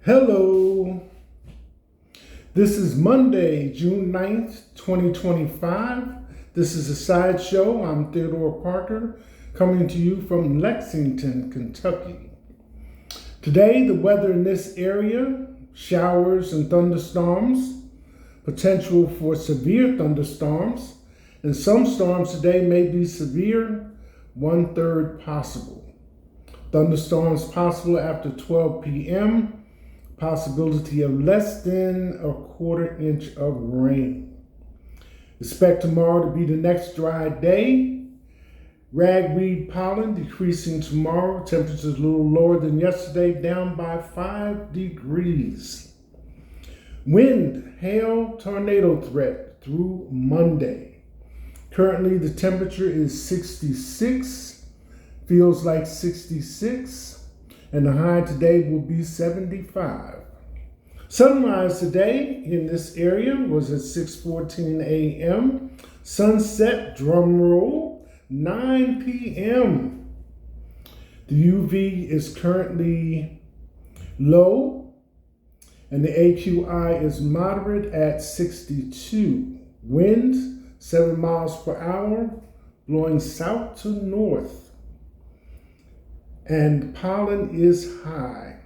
Hello, this is Monday, June 9th, 2025. This is a sideshow. I'm Theodore Parker, coming to you from Lexington, Kentucky. Today, the weather in this area, showers and thunderstorms, potential for severe thunderstorms, and some storms today may be severe, 1/3 possible. Thunderstorms possible after 12 p.m., possibility of less than a 1/4 inch of rain. Expect tomorrow to be the next dry day. Ragweed pollen decreasing tomorrow. Temperatures a little lower than yesterday, down by 5 degrees. Wind, hail, tornado threat through Monday. Currently the temperature is 66, feels like 66. And the high today will be 75. Sunrise today in this area was at 6:14 a.m. Sunset, drum roll, 9 p.m. The UV is currently low, and the AQI is moderate at 62. Winds 7 miles per hour, blowing south to north. And pollen is high.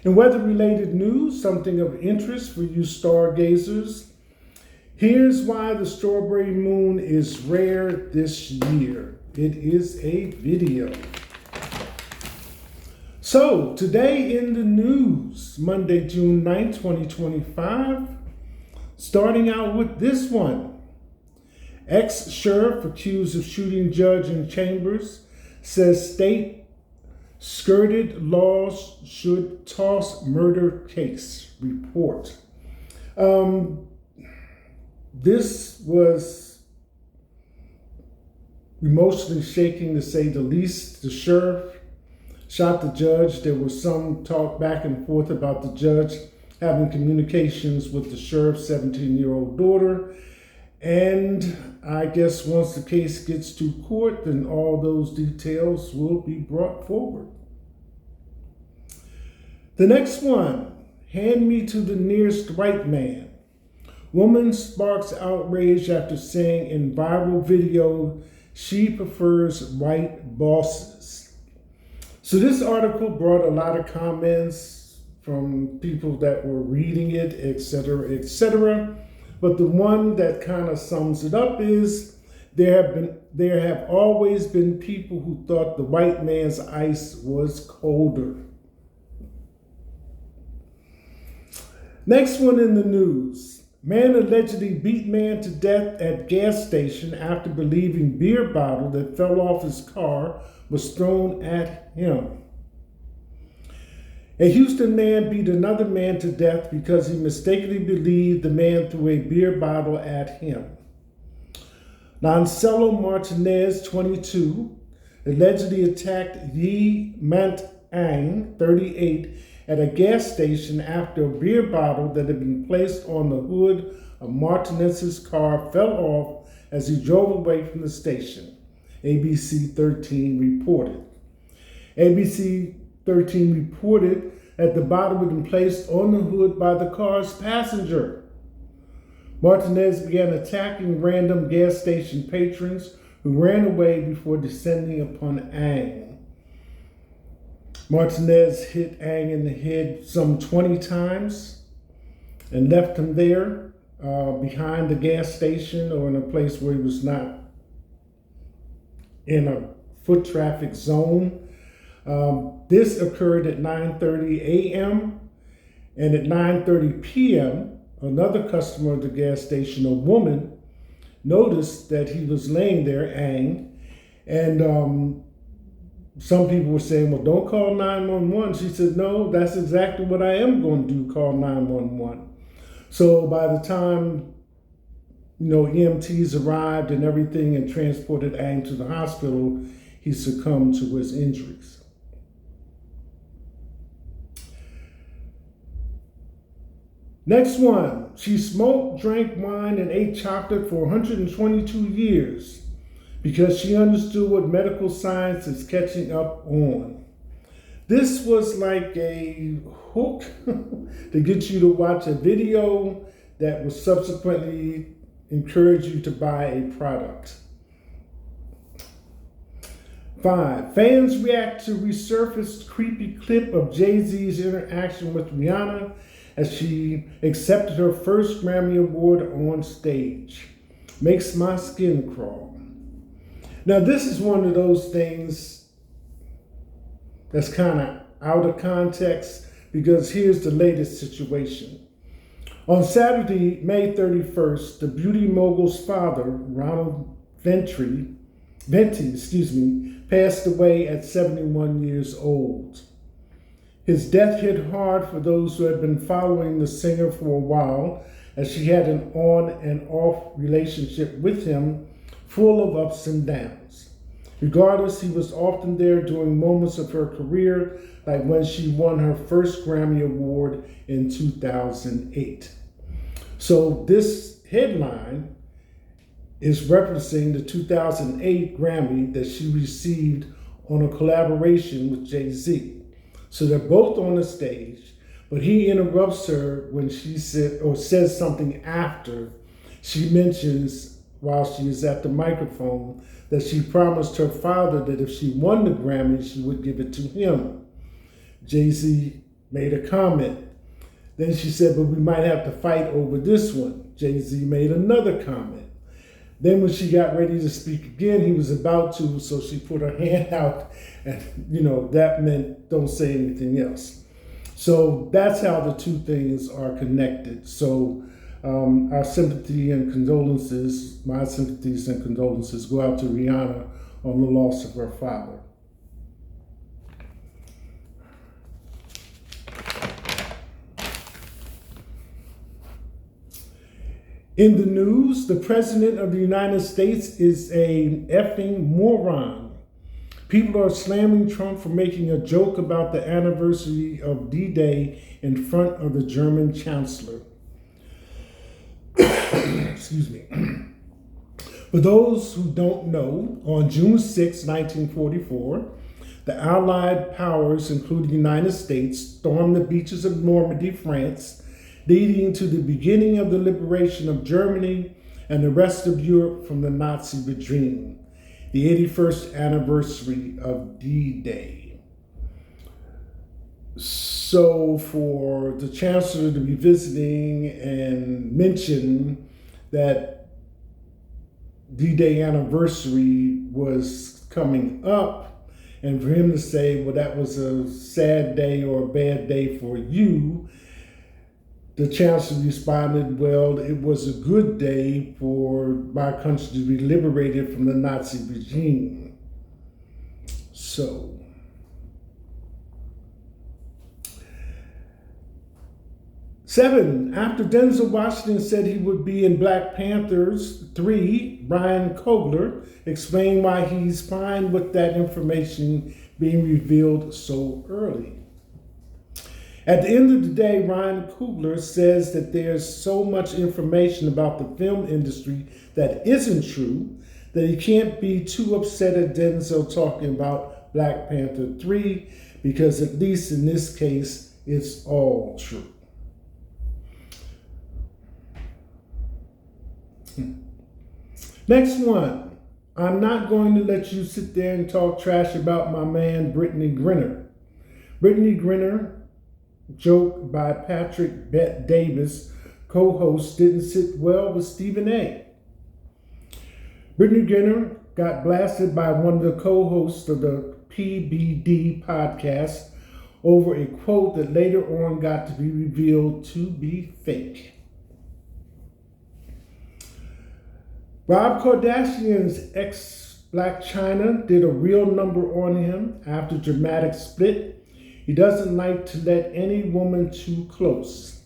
In weather-related news, something of interest for you stargazers. Here's why the strawberry moon is rare this year. It is a video. So, today in the news, Monday, June 9th, 2025, starting out with this one. Ex-sheriff accused of shooting judge in Chambers says state skirted laws should toss murder case report. This was emotionally shaking, to say the least. The sheriff shot the judge. There was some talk back and forth about the judge having communications with the sheriff's 17-year-old daughter. And I guess once the case gets to court, then all those details will be brought forward. The next one, hand me to the nearest white man. Woman sparks outrage after saying in viral video she prefers white bosses. So this article brought a lot of comments from people that were reading it, etc., etc. But the one that kind of sums it up is there have always been people who thought the white man's ice was colder. Next one in the news. Man allegedly beat man to death at gas station after believing beer bottle that fell off his car was thrown at him. A Houston man beat another man to death because he mistakenly believed the man threw a beer bottle at him. Lancello Martinez, 22, allegedly attacked Yi Mant Ang, 38, at a gas station after a beer bottle that had been placed on the hood of Martinez's car fell off as he drove away from the station, ABC 13 reported. ABC 13 reported that the bottle had been placed on the hood by the car's passenger. Martinez began attacking random gas station patrons who ran away before descending upon Ang. Martinez hit Ang in the head some 20 times and left him there behind the gas station or in a place where he was not in a foot traffic zone. This occurred at 9:30 a.m. and at 9:30 p.m., another customer of the gas station, a woman, noticed that he was laying there, Ang, and some people were saying, well, don't call 911. She said, no, that's exactly what I am going to do, call 911. So by the time, EMTs arrived and everything and transported Ang to the hospital, he succumbed to his injuries. Next one, she smoked, drank wine, and ate chocolate for 122 years because she understood what medical science is catching up on. This was like a hook to get you to watch a video that will subsequently encourage you to buy a product. 5. Fans react to resurfaced creepy clip of Jay-Z's interaction with Rihanna as she accepted her first Grammy Award on stage. Makes my skin crawl. Now, this is one of those things that's kind of out of context, because here's the latest situation. On Saturday, May 31st, the beauty mogul's father, Ronald Venti, passed away at 71 years old. His death hit hard for those who had been following the singer for a while, as she had an on and off relationship with him, full of ups and downs. Regardless, he was often there during moments of her career, like when she won her first Grammy Award in 2008. So this headline is referencing the 2008 Grammy that she received on a collaboration with Jay-Z. So they're both on the stage, but he interrupts her when she says something after. She mentions, while she is at the microphone, that she promised her father that if she won the Grammy, she would give it to him. Jay-Z made a comment. Then she said, but we might have to fight over this one. Jay-Z made another comment. Then when she got ready to speak again, he was about to, so she put her hand out, and that meant don't say anything else. So that's how the two things are connected. So our sympathy and condolences, my sympathies and condolences go out to Rihanna on the loss of her father. In the news, the President of the United States is a effing moron. People are slamming Trump for making a joke about the anniversary of D-Day in front of the German Chancellor. Excuse me. For those who don't know, on June 6, 1944, the Allied powers, including the United States, stormed the beaches of Normandy, France, leading to the beginning of the liberation of Germany and the rest of Europe from the Nazi regime, the 81st anniversary of D-Day. So for the Chancellor to be visiting and mention that D-Day anniversary was coming up, and for him to say, well, that was a sad day or a bad day for you, the Chancellor responded, well, it was a good day for my country to be liberated from the Nazi regime. So, seven, after Denzel Washington said he would be in Black Panthers 3, Ryan Coogler explained why he's fine with that information being revealed so early. At the end of the day, Ryan Coogler says that there's so much information about the film industry that isn't true that he can't be too upset at Denzel talking about Black Panther 3, because at least in this case, it's all true. Next one. I'm not going to let you sit there and talk trash about my man, Brittany Griner. Brittany Griner, joke by Patrick Bet Davis, co-host, didn't sit well with Stephen A. Brittany Griner got blasted by one of the co-hosts of the PBD podcast over a quote that later on got to be revealed to be fake. Rob Kardashian's ex-Blac Chyna did a real number on him after dramatic split. He doesn't like to let any woman too close.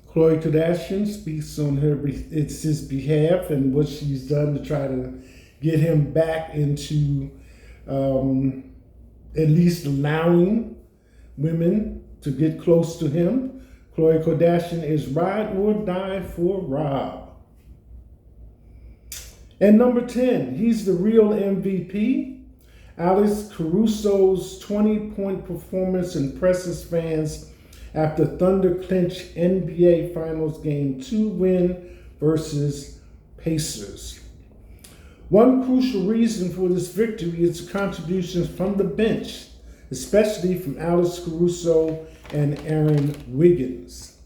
Khloe Kardashian speaks on his behalf and what she's done to try to get him back into at least allowing women to get close to him. Khloe Kardashian is ride or die for Rob. And number 10, he's the real MVP. Alex Caruso's 20-point performance impresses fans after Thunder clinch NBA Finals Game 2 win versus Pacers. One crucial reason for this victory is contributions from the bench, especially from Alex Caruso and Aaron Wiggins.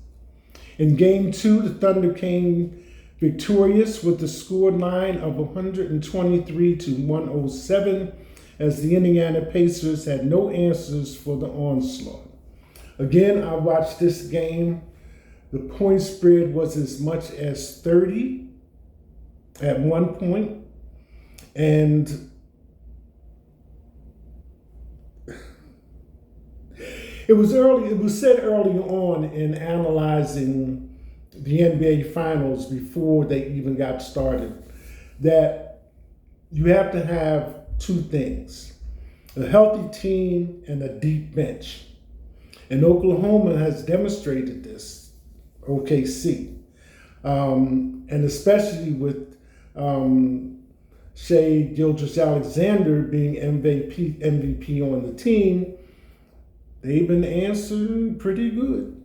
In Game 2, the Thunder came victorious with the score line of 123-107, as the Indiana Pacers had no answers for the onslaught. Again, I watched this game. The point spread was as much as 30 at one point, and it was said early on in analyzing the NBA Finals before they even got started that you have to have two things: a healthy team and a deep bench. And Oklahoma has demonstrated this, OKC. And especially with Shai Gilgeous-Alexander being MVP on the team, they've been answering pretty good.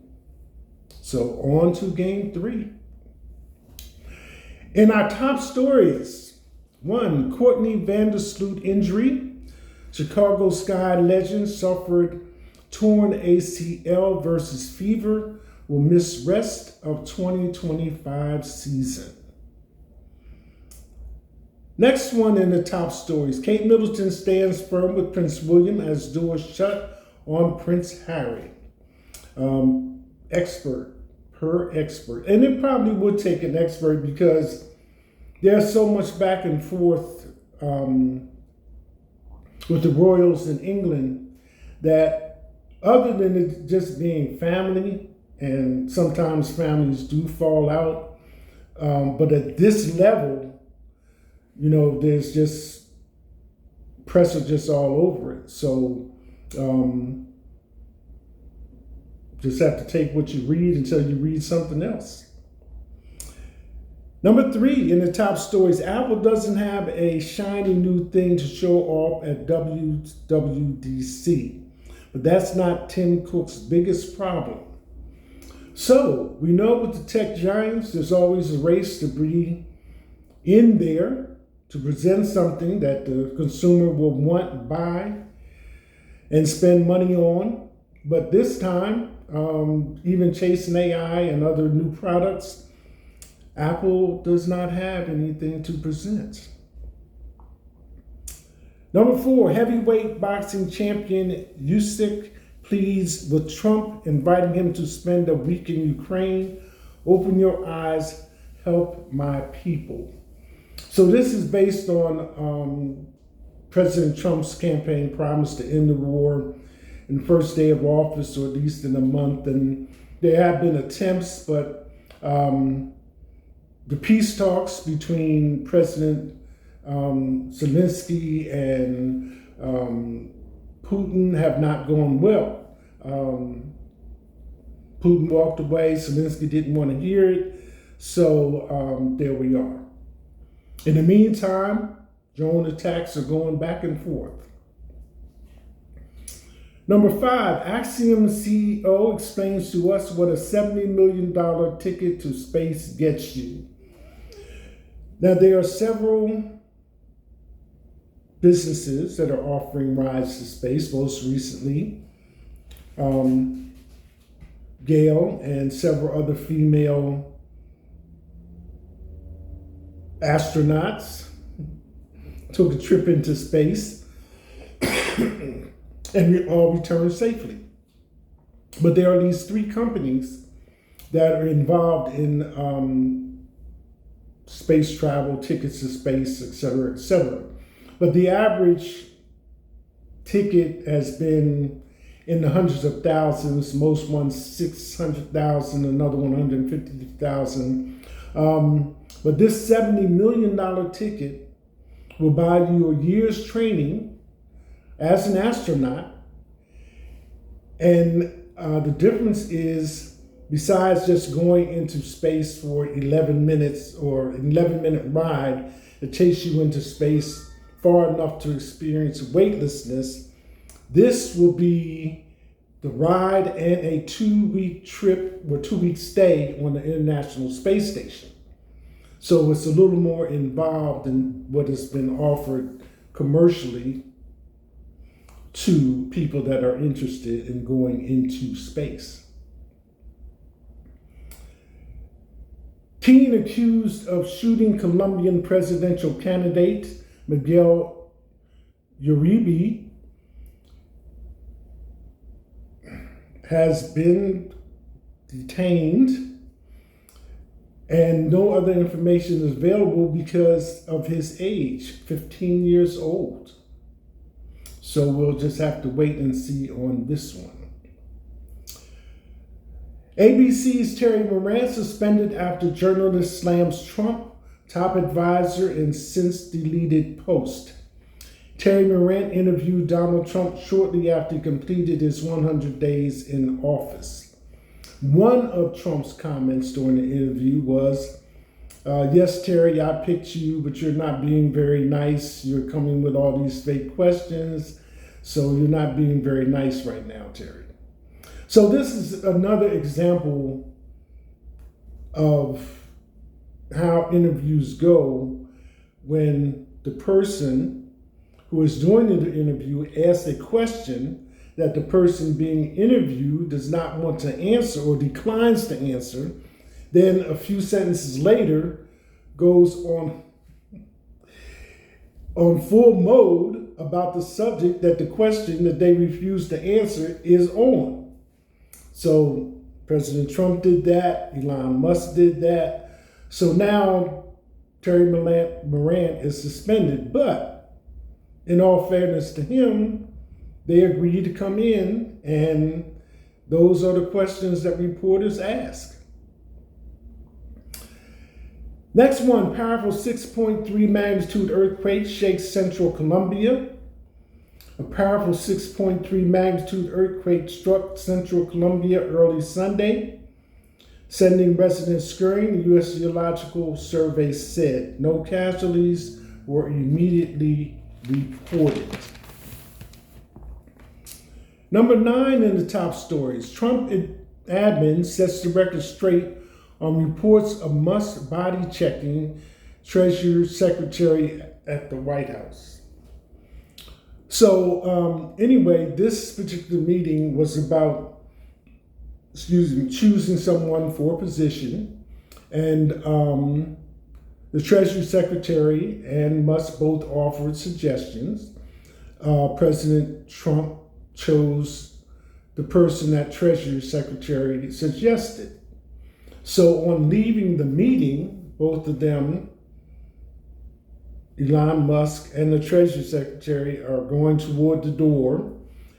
So on to Game 3. In our top stories, 1, Courtney Vandersloot injury. Chicago Sky legend suffered torn ACL versus fever, will miss rest of 2025 season. Next one in the top stories, Kate Middleton stands firm with Prince William as doors shut on Prince Harry. Expert. And it probably would take an expert because there's so much back and forth with the royals in England that other than it just being family, and sometimes families do fall out, but at this level, there's just pressure just all over it. So just have to take what you read until you read something else. Number 3 in the top stories, Apple doesn't have a shiny new thing to show off at WWDC. But that's not Tim Cook's biggest problem. So we know with the tech giants, there's always a race to be in there to present something that the consumer will want, buy, and spend money on. But this time, even chasing AI and other new products, Apple does not have anything to present. Number 4, heavyweight boxing champion Usyk pleads with Trump, inviting him to spend a week in Ukraine. Open your eyes, help my people. So this is based on President Trump's campaign promise to end the war in the first day of office, or at least in a month. And there have been attempts, but the peace talks between President Zelensky and Putin have not gone well. Putin walked away. Zelensky didn't want to hear it. So there we are. In the meantime, drone attacks are going back and forth. Number 5, Axiom CEO explains to us what a $70 million ticket to space gets you. Now, there are several businesses that are offering rides to space. Most recently, Gail and several other female astronauts took a trip into space and we all returned safely. But there are these 3 companies that are involved in space travel, tickets to space, et cetera, et cetera. But the average ticket has been in the hundreds of thousands, most ones 600,000, another one 150,000. But this $70 million ticket will buy you a year's training as an astronaut. And the difference is, besides just going into space for 11 minutes or an 11-minute ride, it takes you into space far enough to experience weightlessness, this will be the ride and a 2-week trip or 2-week stay on the International Space Station. So it's a little more involved than what has been offered commercially to people that are interested in going into space. Teen accused of shooting Colombian presidential candidate Miguel Uribe has been detained, and no other information is available because of his age, 15 years old. So we'll just have to wait and see on this one. ABC's Terry Moran suspended after journalist slams Trump top advisor in since deleted post. Terry Moran interviewed Donald Trump shortly after he completed his 100 days in office. One of Trump's comments during the interview was, yes, Terry, I picked you, but you're not being very nice. You're coming with all these fake questions, so you're not being very nice right now, Terry. So this is another example of how interviews go when the person who is doing the interview asks a question that the person being interviewed does not want to answer or declines to answer, then a few sentences later goes on full mode about the subject that the question that they refuse to answer is on. So President Trump did that, Elon Musk did that. So now Terry Moran is suspended, but in all fairness to him, they agreed to come in, and those are the questions that reporters ask. Next one, powerful 6.3 magnitude earthquake shakes central Colombia. A powerful 6.3 magnitude earthquake struck central Colombia early Sunday, sending residents scurrying, the U.S. Geological Survey said. No casualties were immediately reported. Number 9 in the top stories. Trump admin sets the record straight on reports of Musk body checking Treasury Secretary at the White House. So anyway, this particular meeting was about, choosing someone for a position, and the Treasury Secretary and Musk both offered suggestions. President Trump chose the person that Treasury Secretary suggested. So on leaving the meeting, both of them, Elon Musk and the Treasury Secretary, are going toward the door,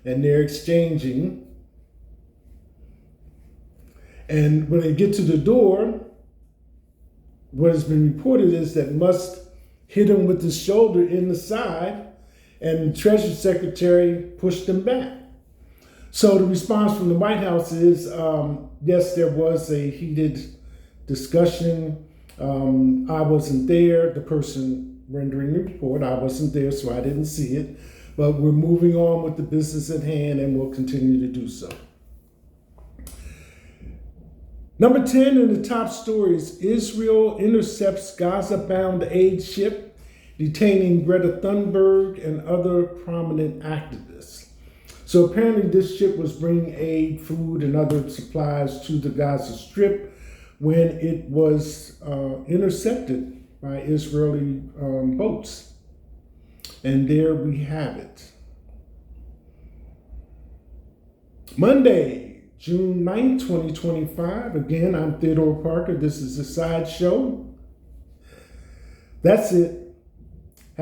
and they're exchanging. And when they get to the door, what has been reported is that Musk hit him with his shoulder in the side, and the Treasury Secretary pushed him back. So the response from the White House is, yes, there was a heated discussion. I wasn't there. The person rendering the report, I wasn't there, so I didn't see it. But we're moving on with the business at hand, and we'll continue to do so. Number 10 in the top stories, Israel intercepts Gaza-bound aid ship, detaining Greta Thunberg and other prominent activists. So apparently this ship was bringing aid, food, and other supplies to the Gaza Strip when it was intercepted by Israeli boats. And there we have it. Monday, June 9th, 2025. Again, I'm Theodore Parker. This is a sideshow. That's it. #.